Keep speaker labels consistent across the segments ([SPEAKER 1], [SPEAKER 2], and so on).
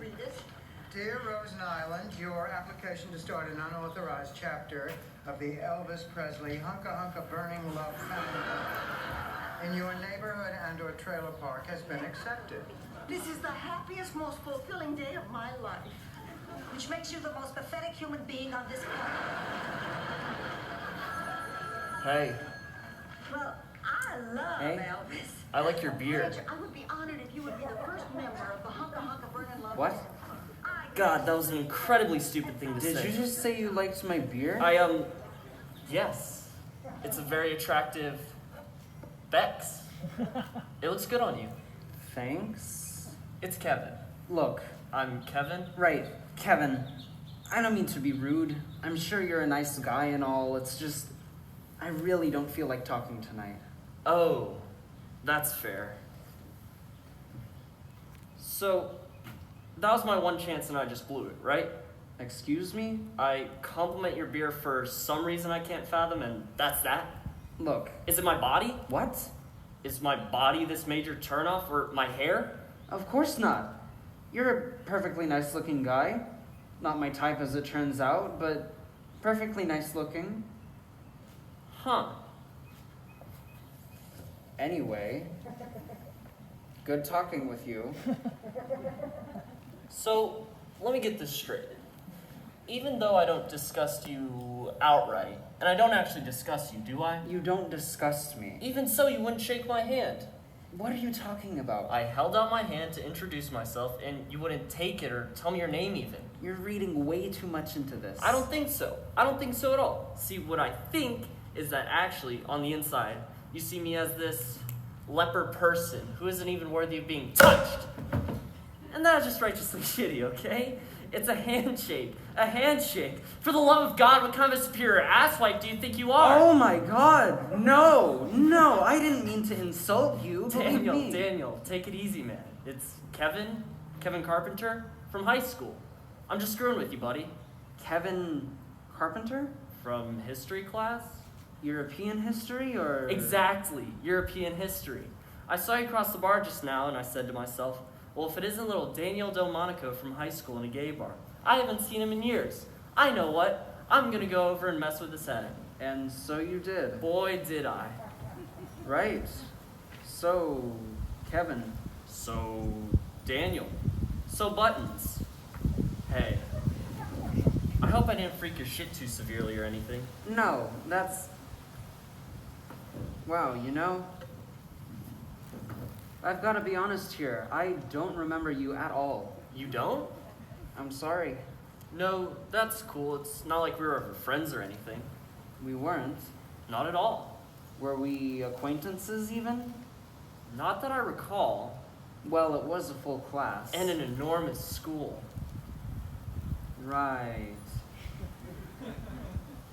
[SPEAKER 1] read it.
[SPEAKER 2] Dear Rosen Island, your application to start an unauthorized chapter of the Elvis Presley Hunka Hunka Burning Love fandom in your neighborhood and or trailer park has been accepted.
[SPEAKER 1] This is the happiest, most fulfilling day of my life.
[SPEAKER 3] Which makes you the most pathetic human being on this planet.
[SPEAKER 4] Hey,
[SPEAKER 3] Well, I love
[SPEAKER 4] Hey.
[SPEAKER 3] Elvis.
[SPEAKER 4] I like your beard.
[SPEAKER 1] Reg, I would be honored if you would be the first member of the Hunka Hunka Burning Love
[SPEAKER 4] What?
[SPEAKER 1] fandom.
[SPEAKER 4] God, that was an incredibly stupid thing to
[SPEAKER 5] Did
[SPEAKER 4] say.
[SPEAKER 5] you just say you liked my beard?
[SPEAKER 4] Yes. It's a very attractive Bex. It looks good on you.
[SPEAKER 5] Thanks.
[SPEAKER 4] It's Kevin.
[SPEAKER 5] Look,
[SPEAKER 4] I'm Kevin.
[SPEAKER 5] right, Kevin, I don't mean to be rude. I'm sure you're a nice guy and all. It's just, I really don't feel like talking tonight.
[SPEAKER 4] Oh, that's fair. So, that was my one chance and I just blew it, right?
[SPEAKER 5] Excuse me?
[SPEAKER 4] I compliment your beer for some reason I can't fathom, and that's that?
[SPEAKER 5] Look,
[SPEAKER 4] Is it my body?
[SPEAKER 5] what?
[SPEAKER 4] Is my body this major turnoff, or my hair?
[SPEAKER 5] Of course not. You're a perfectly nice looking guy. Not my type as it turns out, but perfectly nice looking.
[SPEAKER 4] Huh.
[SPEAKER 5] Anyway, good talking with you.
[SPEAKER 4] So, let me get this straight. Even though I don't disgust you outright, and I don't actually disgust you, do I?
[SPEAKER 5] You don't disgust me.
[SPEAKER 4] Even so, you wouldn't shake my hand.
[SPEAKER 5] What are you talking about?
[SPEAKER 4] I held out my hand to introduce myself, and you wouldn't take it or tell me your name even.
[SPEAKER 5] You're reading way too much into this.
[SPEAKER 4] I don't think so. I don't think so at all. See, what I think is that actually, on the inside, you see me as this leper person who isn't even worthy of being touched. And that's just righteously shitty, okay? It's a handshake. A handshake. For the love of God, what kind of a superior asswipe do you think you are?
[SPEAKER 5] Oh my god, no, I didn't mean to insult you. Believe me.
[SPEAKER 4] Daniel, take it easy, man. It's Kevin Carpenter, from high school. I'm just screwing with you, buddy.
[SPEAKER 5] Kevin Carpenter?
[SPEAKER 4] From history class?
[SPEAKER 5] European history or?
[SPEAKER 4] Exactly, European history. I saw you cross the bar just now, and I said to myself, well, if it isn't little Daniel Delmonico from high school in a gay bar, I haven't seen him in years. I know what, I'm gonna go over and mess with his head.
[SPEAKER 5] And so you did.
[SPEAKER 4] Boy, did I.
[SPEAKER 5] Right. So, Kevin.
[SPEAKER 4] So, Daniel. So, Buttons. Hey, I hope I didn't freak your shit too severely or anything.
[SPEAKER 5] No, that's... Wow, you know, I've got to be honest here. I don't remember you at all.
[SPEAKER 4] You don't?
[SPEAKER 5] I'm sorry.
[SPEAKER 4] No, that's cool. It's not like we were ever friends or anything.
[SPEAKER 5] We weren't.
[SPEAKER 4] Not at all.
[SPEAKER 5] Were we acquaintances even?
[SPEAKER 4] Not that I recall.
[SPEAKER 5] Well, it was a full class.
[SPEAKER 4] And an enormous school.
[SPEAKER 5] Right.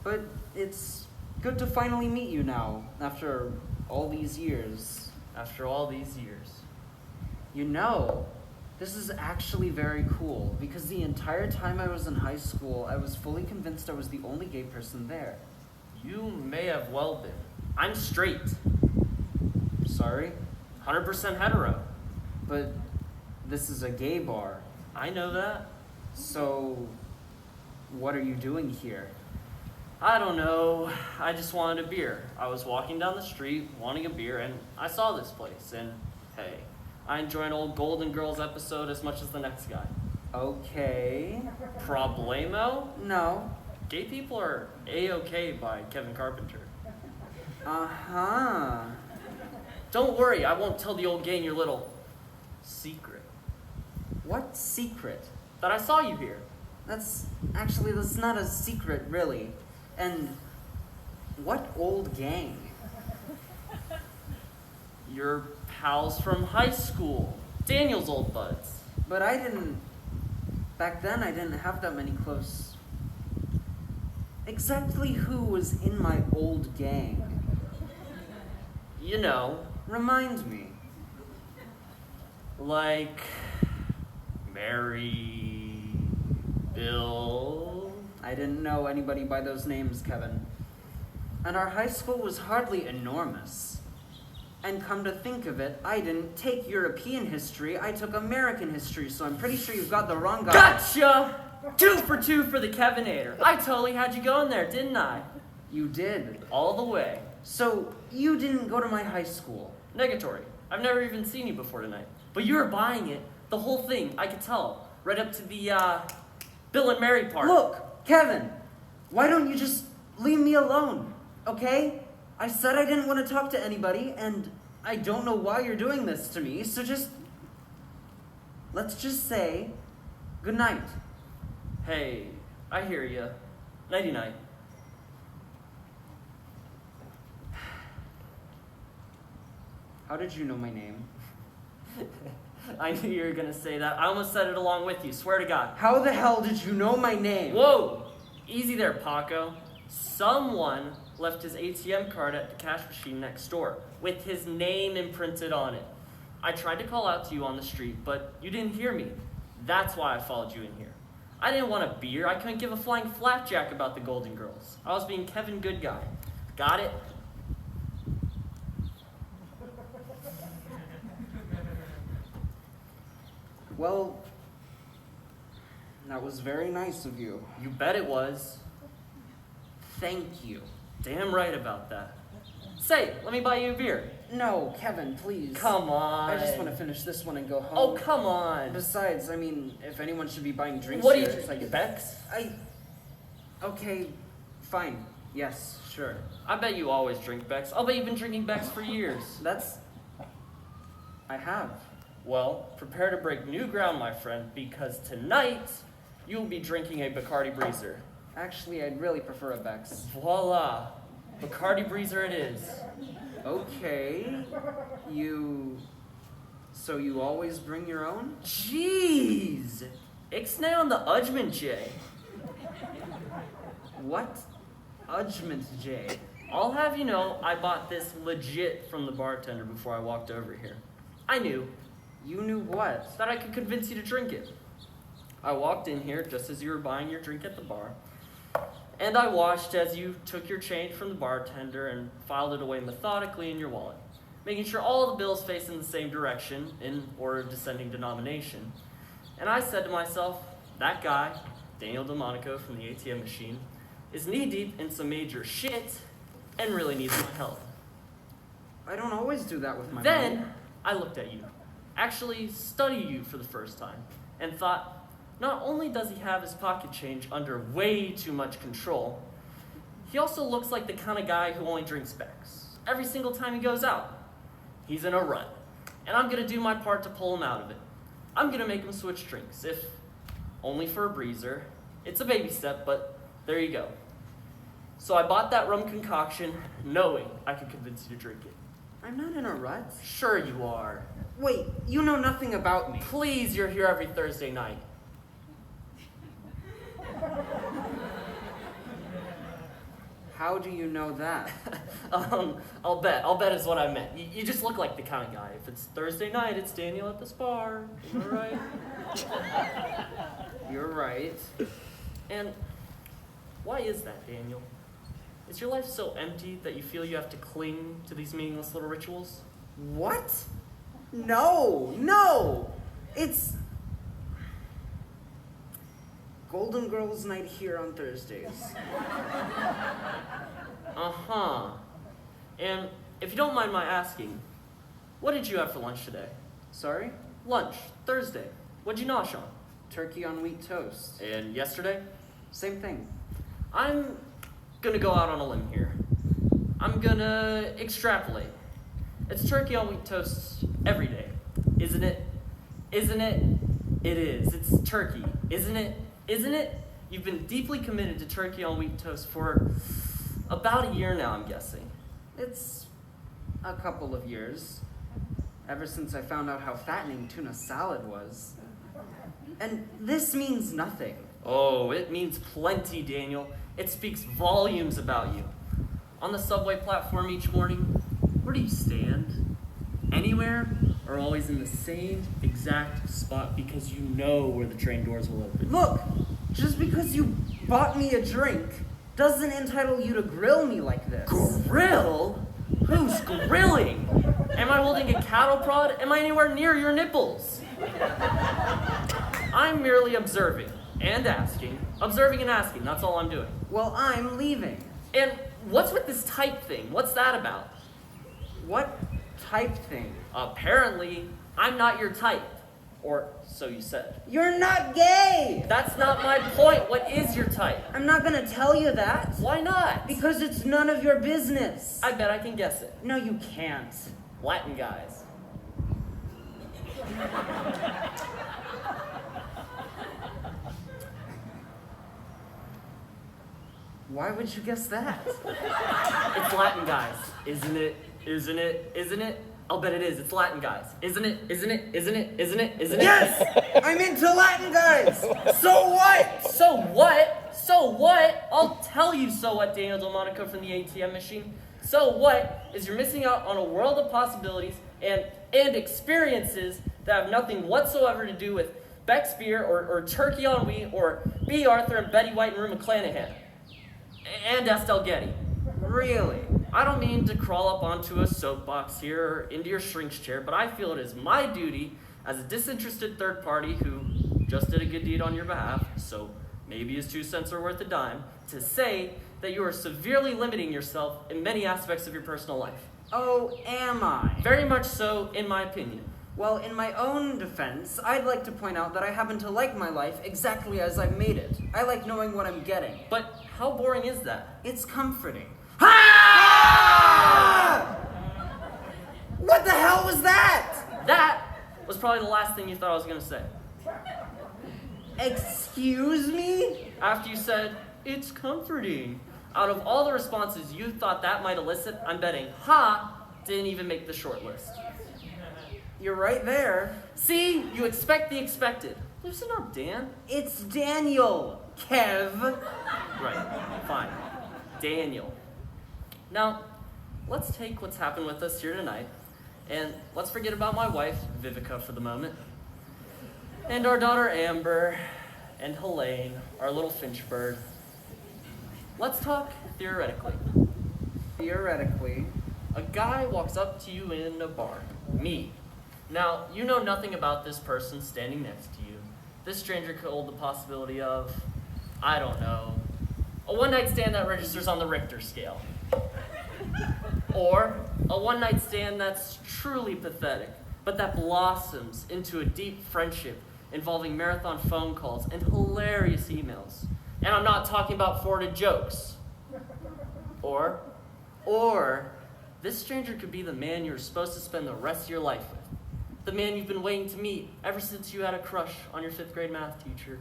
[SPEAKER 5] But it's good to finally meet you now, after all these years.
[SPEAKER 4] After all these years.
[SPEAKER 5] You know, this is actually very cool, because the entire time I was in high school, I was fully convinced I was the only gay person there.
[SPEAKER 4] You may have well been. I'm straight.
[SPEAKER 5] Sorry,
[SPEAKER 4] 100% hetero.
[SPEAKER 5] but this is a gay bar.
[SPEAKER 4] I know that.
[SPEAKER 5] So, what are you doing here?
[SPEAKER 4] I don't know. I just wanted a beer. I was walking down the street wanting a beer, and I saw this place. And hey, I enjoy an old Golden Girls episode as much as the next guy.
[SPEAKER 5] Okay.
[SPEAKER 4] Problemo?
[SPEAKER 5] No.
[SPEAKER 4] Gay people are A-okay by Kevin Carpenter.
[SPEAKER 5] Uh-huh.
[SPEAKER 4] Don't worry, I won't tell the old gang your little secret.
[SPEAKER 5] What secret?
[SPEAKER 4] That I saw you here.
[SPEAKER 5] That's not a secret, really. And what old gang?
[SPEAKER 4] Your pals from high school. Daniel's old buds.
[SPEAKER 5] But back then I didn't have that many close. Exactly who was in my old gang?
[SPEAKER 4] You know,
[SPEAKER 5] Remind me.
[SPEAKER 4] like Mary, Bill.
[SPEAKER 5] I didn't know anybody by those names, Kevin. And our high school was hardly enormous. And come to think of it, I didn't take European history, I took American history, so I'm pretty sure you've got the wrong guy.
[SPEAKER 4] Gotcha! 2 for 2 for the Kevinator. I totally had you going there, didn't I?
[SPEAKER 5] You did.
[SPEAKER 4] All the way.
[SPEAKER 5] So, you didn't go to my high school.
[SPEAKER 4] Negatory. I've never even seen you before tonight. But you were buying it. The whole thing, I could tell. Right up to the, Bill and Mary part.
[SPEAKER 5] Look, Kevin, why don't you just leave me alone, okay? I said I didn't want to talk to anybody, and I don't know why you're doing this to me, so let's just say good night.
[SPEAKER 4] Hey, I hear ya. Nighty-night.
[SPEAKER 5] How did you know my name?
[SPEAKER 4] I knew you were gonna say that. I almost said it along with you, swear to God.
[SPEAKER 5] How the hell did you know my name?
[SPEAKER 4] Whoa! Easy there, Paco. Someone left his ATM card at the cash machine next door with his name imprinted on it. I tried to call out to you on the street, but you didn't hear me. That's why I followed you in here. I didn't want a beer. I couldn't give a flying flapjack about the Golden Girls. I was being Kevin Good Guy. Got it?
[SPEAKER 5] Well, that was very nice of you.
[SPEAKER 4] You bet it was.
[SPEAKER 5] Thank you.
[SPEAKER 4] Damn right about that. Say, let me buy you a beer.
[SPEAKER 5] No, Kevin, please.
[SPEAKER 4] Come on.
[SPEAKER 5] I just want to finish this one and go home.
[SPEAKER 4] Oh, come on.
[SPEAKER 5] Besides, I mean, if anyone should be buying drinks
[SPEAKER 4] What do
[SPEAKER 5] here,
[SPEAKER 4] you
[SPEAKER 5] it's like
[SPEAKER 4] Bex?
[SPEAKER 5] Okay, fine. Yes, sure.
[SPEAKER 4] I bet you always drink Bex. I'll bet you've been drinking Bex for years.
[SPEAKER 5] I have.
[SPEAKER 4] Well, prepare to break new ground, my friend, because tonight you will be drinking a Bacardi Breezer.
[SPEAKER 5] Actually, I'd really prefer a Bex.
[SPEAKER 4] Voila. Bacardi Breezer it is.
[SPEAKER 5] Okay. So you always bring your own?
[SPEAKER 4] Jeez. Ixnay on the Udgment J.
[SPEAKER 5] What? Udgment J.
[SPEAKER 4] I'll have you know, I bought this legit from the bartender before I walked over here. I knew
[SPEAKER 5] You knew what?
[SPEAKER 4] that I could convince you to drink it. I walked in here just as you were buying your drink at the bar, and I watched as you took your change from the bartender and filed it away methodically in your wallet, making sure all the bills face in the same direction in order of descending denomination. And I said to myself, that guy, Daniel Delmonico from the ATM machine, is knee-deep in some major shit and really needs my help.
[SPEAKER 5] I don't always do that with my
[SPEAKER 4] Then
[SPEAKER 5] money.
[SPEAKER 4] I looked at you, actually studied you for the first time, and thought, not only does he have his pocket change under way too much control, he also looks like the kind of guy who only drinks Bex every single time he goes out. He's in a rut, and I'm gonna do my part to pull him out of it. I'm gonna make him switch drinks, if only for a breezer. It's a baby step, but there you go. So I bought that rum concoction knowing I could convince you to drink it.
[SPEAKER 5] I'm not in a rut.
[SPEAKER 4] Sure you are.
[SPEAKER 5] Wait, you know nothing about me.
[SPEAKER 4] Please, you're here every Thursday night.
[SPEAKER 5] How do you know that?
[SPEAKER 4] I'll bet is what I meant. You just look like the kind of guy. If it's Thursday night, it's Daniel at the Spar. Am I right?
[SPEAKER 5] You're right.
[SPEAKER 4] And why is that, Daniel? Is your life so empty that you feel you have to cling to these meaningless little rituals?
[SPEAKER 5] What? No! It's Golden Girls Night here on Thursdays.
[SPEAKER 4] Uh-huh. And if you don't mind my asking, what did you have for lunch today?
[SPEAKER 5] Sorry?
[SPEAKER 4] Lunch, Thursday. What'd you nosh on?
[SPEAKER 5] Turkey on wheat toast.
[SPEAKER 4] And yesterday?
[SPEAKER 5] Same thing.
[SPEAKER 4] I'm gonna go out on a limb here. I'm gonna extrapolate. It's turkey on wheat toast every day, isn't it? Isn't it? It is. It's turkey, isn't it? Isn't it? You've been deeply committed to turkey on wheat toast for about a year now, I'm guessing.
[SPEAKER 5] It's a couple of years. Ever since I found out how fattening tuna salad was. And this means nothing.
[SPEAKER 4] Oh, it means plenty, Daniel. It speaks volumes about you. On the subway platform each morning, where do you stand? Anywhere, or always in the same exact spot because you know where the train doors will open?
[SPEAKER 5] Look, just because you bought me a drink doesn't entitle you to grill me like this.
[SPEAKER 4] Grill? Who's grilling? Am I holding a cattle prod? Am I anywhere near your nipples? I'm merely observing and asking. Observing and asking, that's all I'm doing.
[SPEAKER 5] Well, I'm leaving.
[SPEAKER 4] And what's with this type thing? What's that about?
[SPEAKER 5] What type thing?
[SPEAKER 4] Apparently, I'm not your type. Or so you said.
[SPEAKER 5] You're not gay!
[SPEAKER 4] That's not my point. What is your type?
[SPEAKER 5] I'm not gonna tell you that.
[SPEAKER 4] Why not?
[SPEAKER 5] Because it's none of your business.
[SPEAKER 4] I bet I can guess it.
[SPEAKER 5] No, you can't.
[SPEAKER 4] Latin guys.
[SPEAKER 5] Why would you guess that?
[SPEAKER 4] It's Latin guys. Isn't it? Isn't it? Isn't it? I'll bet it is. It's Latin guys. Isn't it? Isn't it? Isn't it? Isn't it? Isn't it?
[SPEAKER 5] Yes! I'm into Latin guys! So what?
[SPEAKER 4] So what? So what? I'll tell you so what, Daniel Delmonico from the ATM machine. So what is you're missing out on a world of possibilities and experiences that have nothing whatsoever to do with Beck's beer or turkey on wheat or B. Arthur and Betty White and Rue McClanahan. And Estelle Getty.
[SPEAKER 5] Really?
[SPEAKER 4] I don't mean to crawl up onto a soapbox here or into your shrink's chair, but I feel it is my duty as a disinterested third party who just did a good deed on your behalf, so maybe his 2 cents are worth a dime, to say that you are severely limiting yourself in many aspects of your personal life.
[SPEAKER 5] Oh, am I?
[SPEAKER 4] Very much so, in my opinion.
[SPEAKER 5] Well, in my own defense, I'd like to point out that I happen to like my life exactly as I've made it. I like knowing what I'm getting.
[SPEAKER 4] But how boring is that?
[SPEAKER 5] It's comforting. Ah! What the hell was that?
[SPEAKER 4] That was probably the last thing you thought I was going to say.
[SPEAKER 5] Excuse me?
[SPEAKER 4] After you said, it's comforting. Out of all the responses you thought that might elicit, I'm betting, didn't even make the short list.
[SPEAKER 5] You're right there.
[SPEAKER 4] See, you expect the expected. Loosen up, Dan.
[SPEAKER 5] It's Daniel, Kev.
[SPEAKER 4] Right, fine. Daniel. Now, let's take what's happened with us here tonight, and let's forget about my wife, Vivica, for the moment, and our daughter, Amber, and Helene, our little finch bird. Let's talk theoretically.
[SPEAKER 5] Theoretically.
[SPEAKER 4] A guy walks up to you in a bar. Me. Now, you know nothing about this person standing next to you. This stranger could hold the possibility of, I don't know, a one-night stand that registers on the Richter scale. Or a one-night stand that's truly pathetic, but that blossoms into a deep friendship involving marathon phone calls and hilarious emails. And I'm not talking about forwarded jokes. Or this stranger could be the man you're supposed to spend the rest of your life with. The man you've been waiting to meet ever since you had a crush on your 5th grade math teacher.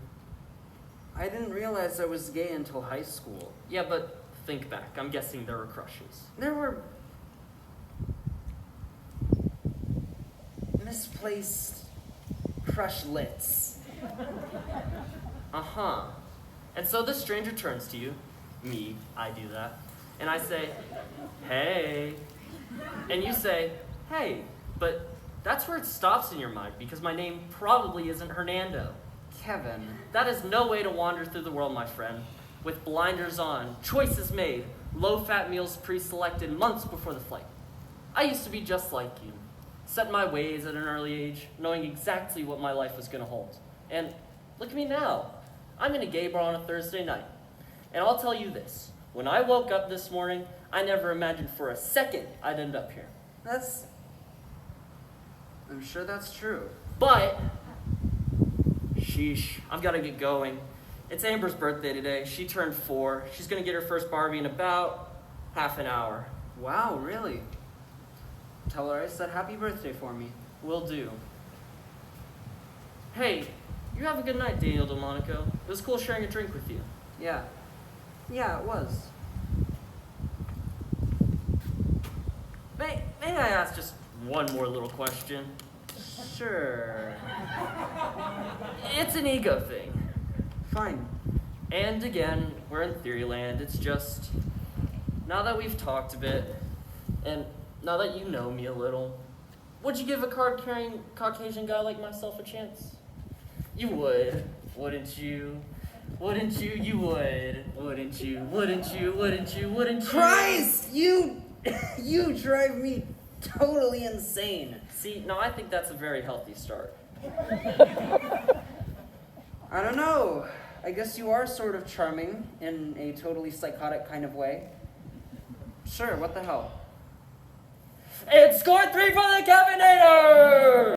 [SPEAKER 5] I didn't realize I was gay until high school.
[SPEAKER 4] Yeah, but think back. I'm guessing there were crushes.
[SPEAKER 5] There were misplaced crushlets.
[SPEAKER 4] Uh-huh. And so this stranger turns to you, me, I do that, and I say, hey. And you say, hey, but that's where it stops in your mind because my name probably isn't Hernando.
[SPEAKER 5] Kevin.
[SPEAKER 4] That is no way to wander through the world, my friend. With blinders on, choices made, low-fat meals pre-selected months before the flight. I used to be just like you, set my ways at an early age, knowing exactly what my life was going to hold. And look at me now. I'm in a gay bar on a Thursday night. And I'll tell you this. When I woke up this morning, I never imagined for a second I'd end up here.
[SPEAKER 5] I'm sure that's true.
[SPEAKER 4] But, sheesh, I've got to get going. It's Amber's birthday today. She turned 4. She's going to get her first Barbie in about half an hour.
[SPEAKER 5] Wow, really? Tell her I said happy birthday for me.
[SPEAKER 4] Will do. Hey, you have a good night, Daniel Delmonico. It was cool sharing a drink with you.
[SPEAKER 5] Yeah. Yeah, it was.
[SPEAKER 4] May I ask just one more little question?
[SPEAKER 5] Sure.
[SPEAKER 4] It's an ego thing.
[SPEAKER 5] Fine.
[SPEAKER 4] And again, we're in theory land. It's just, now that we've talked a bit, and now that you know me a little, would you give a card-carrying Caucasian guy like myself a chance? You would, wouldn't you? Wouldn't you? You would. Wouldn't you? Wouldn't you? Wouldn't you? Wouldn't you?
[SPEAKER 5] Christ, you You drive me totally insane.
[SPEAKER 4] See, now I think that's a very healthy start.
[SPEAKER 5] I don't know. I guess you are sort of charming in a totally psychotic kind of way. Sure, what the hell?
[SPEAKER 4] It's score 3 for the Cabinator!